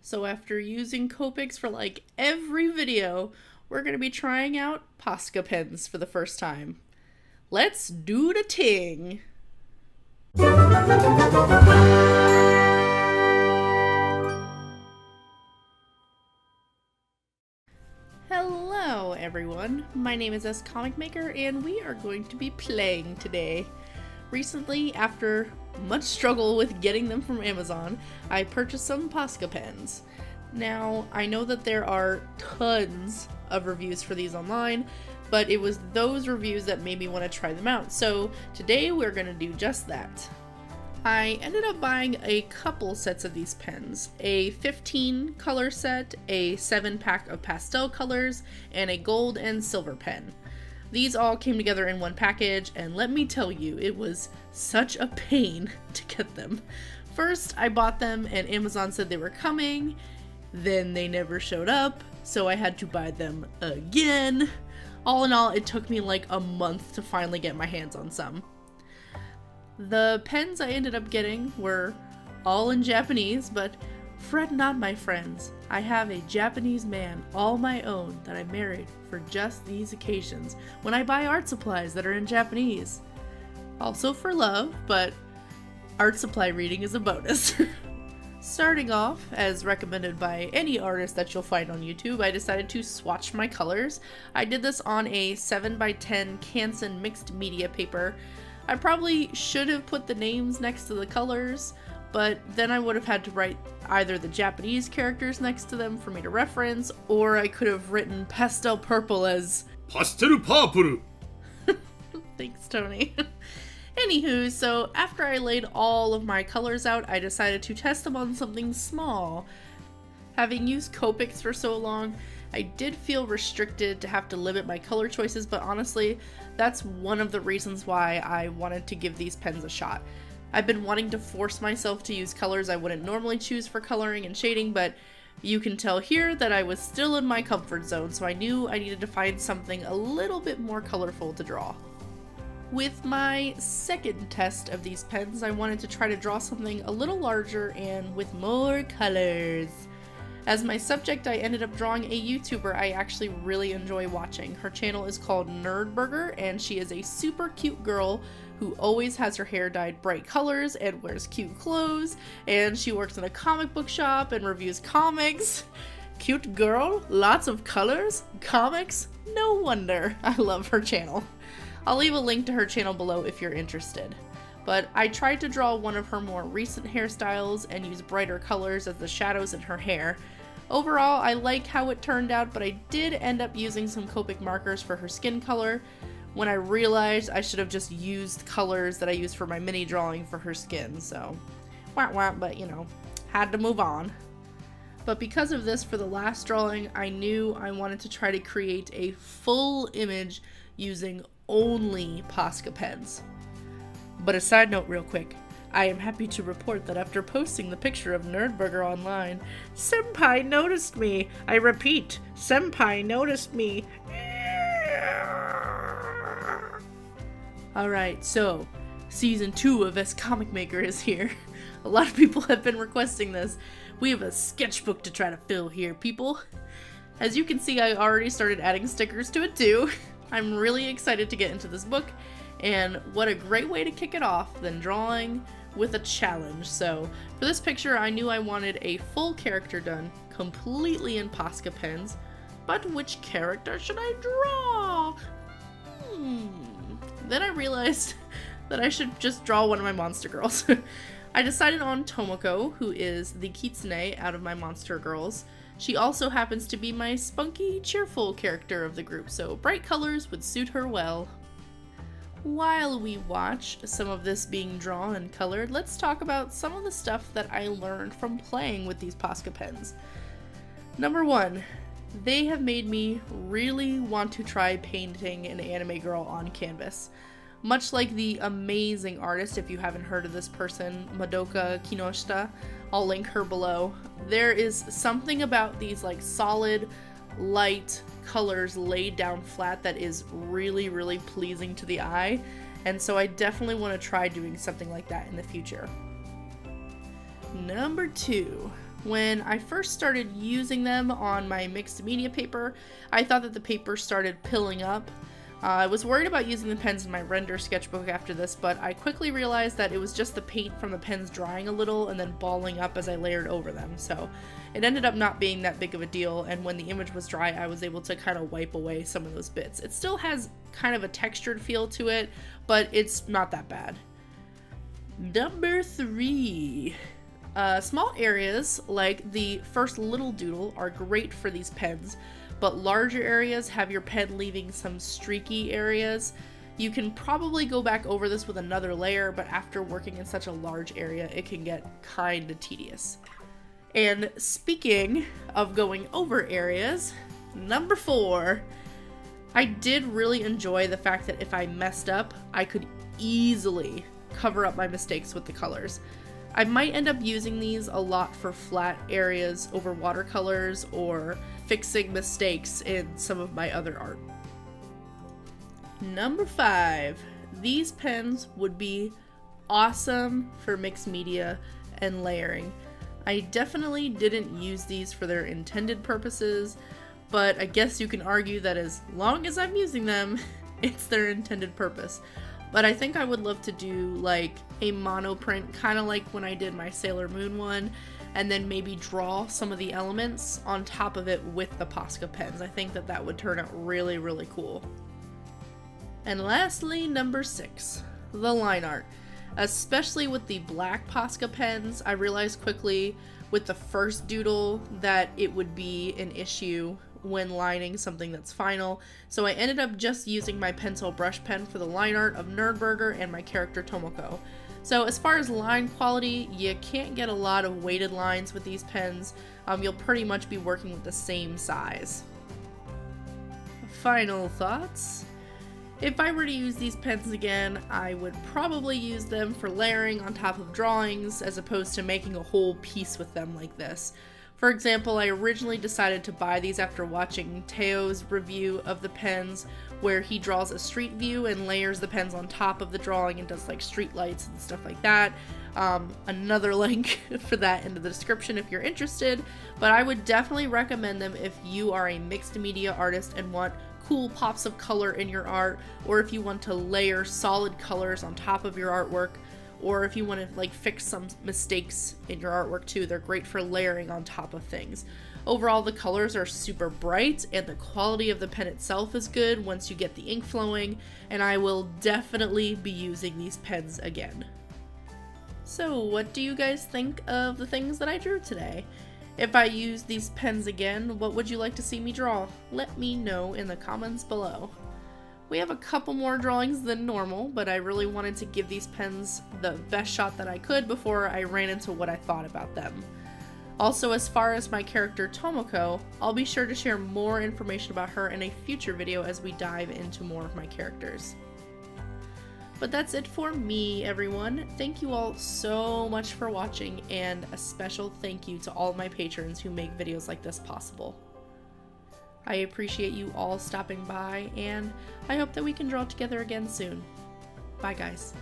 So after using Copics for like every video, we're going to be trying out Posca pens for the first time. Let's do the ting! Hello everyone, my name is Comic Maker and we are going to be playing today. Recently, after much struggle with getting them from Amazon, I purchased some Posca pens. Now, I know that there are tons of reviews for these online, but it was those reviews that made me want to try them out, so today we're going to do just that. I ended up buying a couple sets of these pens, a 15 color set, a 7-pack of pastel colors, and a gold and silver pen. These all came together in one package, and let me tell you, it was such a pain to get them. First, I bought them and Amazon said they were coming, then they never showed up, so I had to buy them again. All in all, it took me like a month to finally get my hands on some. The pens I ended up getting were all in Japanese, but fret not, my friends. I have a Japanese man all my own that I married for just these occasions when I buy art supplies that are in Japanese. Also for love, but art supply reading is a bonus. Starting off, as recommended by any artist that you'll find on YouTube, I decided to swatch my colors. I did this on a 7x10 Canson mixed media paper. I probably should have put the names next to the colors, but then I would have had to write either the Japanese characters next to them for me to reference, or I could have written pastel purple as Pastel purple. Thanks, Tony. Anywho, so after I laid all of my colors out, I decided to test them on something small. Having used Copics for so long, I did feel restricted to have to limit my color choices, but honestly, that's one of the reasons why I wanted to give these pens a shot. I've been wanting to force myself to use colors I wouldn't normally choose for coloring and shading, but you can tell here that I was still in my comfort zone, so I knew I needed to find something a little bit more colorful to draw. With my second test of these pens, I wanted to try to draw something a little larger and with more colors. As my subject, I ended up drawing a YouTuber I actually really enjoy watching. Her channel is called Nerdburger, and she is a super cute girl who always has her hair dyed bright colors and wears cute clothes, and she works in a comic book shop and reviews comics. Cute girl, lots of colors, comics, no wonder I love her channel. I'll leave a link to her channel below if you're interested. But I tried to draw one of her more recent hairstyles and use brighter colors as the shadows in her hair. Overall, I like how it turned out, but I did end up using some Copic markers for her skin color when I realized I should have just used colors that I used for my mini drawing for her skin, so but you know, had to move on. But because of this, for the last drawing, I knew I wanted to try to create a full image using only Posca pens. But a side note real quick, I am happy to report that after posting the picture of Nerdburger online, Senpai noticed me. I repeat, Senpai noticed me. Alright, so, Season 2 of Comic Maker is here. A lot of people have been requesting this. We have a sketchbook to try to fill here, people. As you can see, I already started adding stickers to it too. I'm really excited to get into this book, and what a great way to kick it off than drawing with a challenge. So for this picture, I knew I wanted a full character done completely in Posca pens, but which character should I draw? Then I realized that I should just draw one of my monster girls. I decided on Tomoko, who is the kitsune out of my monster girls. She also happens to be my spunky, cheerful character of the group, so bright colors would suit her well. While we watch some of this being drawn and colored, let's talk about some of the stuff that I learned from playing with these Posca pens. Number one, they have made me really want to try painting an anime girl on canvas. Much like the amazing artist, if you haven't heard of this person, Madoka Kinoshita, I'll link her below. There is something about these like solid, light colors laid down flat that is really, really pleasing to the eye, and so I definitely want to try doing something like that in the future. Number two, When I first started using them on my mixed media paper, I thought that the paper started pilling up. I was worried about using the pens in my render sketchbook after this, but I quickly realized that it was just the paint from the pens drying a little and then balling up as I layered over them, so it ended up not being that big of a deal, and when the image was dry I was able to kind of wipe away some of those bits. It still has kind of a textured feel to it, but it's not that bad. Number 3. Small areas like the first little doodle are great for these pens, but larger areas have your pen leaving some streaky areas. You can probably go back over this with another layer, but after working in such a large area, it can get kinda tedious. And speaking of going over areas, number 4. I did really enjoy the fact that if I messed up, I could easily cover up my mistakes with the colors. I might end up using these a lot for flat areas over watercolors or fixing mistakes in some of my other art. Number 5. These pens would be awesome for mixed media and layering. I definitely didn't use these for their intended purposes, but I guess you can argue that as long as I'm using them, it's their intended purpose. But I think I would love to do like a monoprint, kind of like when I did my Sailor Moon one, and then maybe draw some of the elements on top of it with the Posca pens. I think that that would turn out really, really cool. And lastly, number 6, the line art. Especially with the black Posca pens, I realized quickly with the first doodle that it would be an issue when lining something that's final, so I ended up just using my pencil brush pen for the line art of Nerdburger and my character Tomoko. So as far as line quality, you can't get a lot of weighted lines with these pens. You'll pretty much be working with the same size. Final thoughts. If I were to use these pens again, I would probably use them for layering on top of drawings as opposed to making a whole piece with them like this. For example, I originally decided to buy these after watching Teo's review of the pens, where he draws a street view and layers the pens on top of the drawing and does like street lights and stuff like that. Another link for that in the description if you're interested, but I would definitely recommend them if you are a mixed media artist and want cool pops of color in your art, or if you want to layer solid colors on top of your artwork, or if you want to like fix some mistakes in your artwork too. They're great for layering on top of things. Overall, the colors are super bright and the quality of the pen itself is good once you get the ink flowing, and I will definitely be using these pens again. So what do you guys think of the things that I drew today? If I use these pens again, what would you like to see me draw? Let me know in the comments below. We have a couple more drawings than normal, but I really wanted to give these pens the best shot that I could before I ran into what I thought about them. Also, as far as my character Tomoko, I'll be sure to share more information about her in a future video as we dive into more of my characters. But that's it for me, everyone. Thank you all so much for watching, and a special thank you to all of my patrons who make videos like this possible. I appreciate you all stopping by, and I hope that we can draw together again soon. Bye, guys.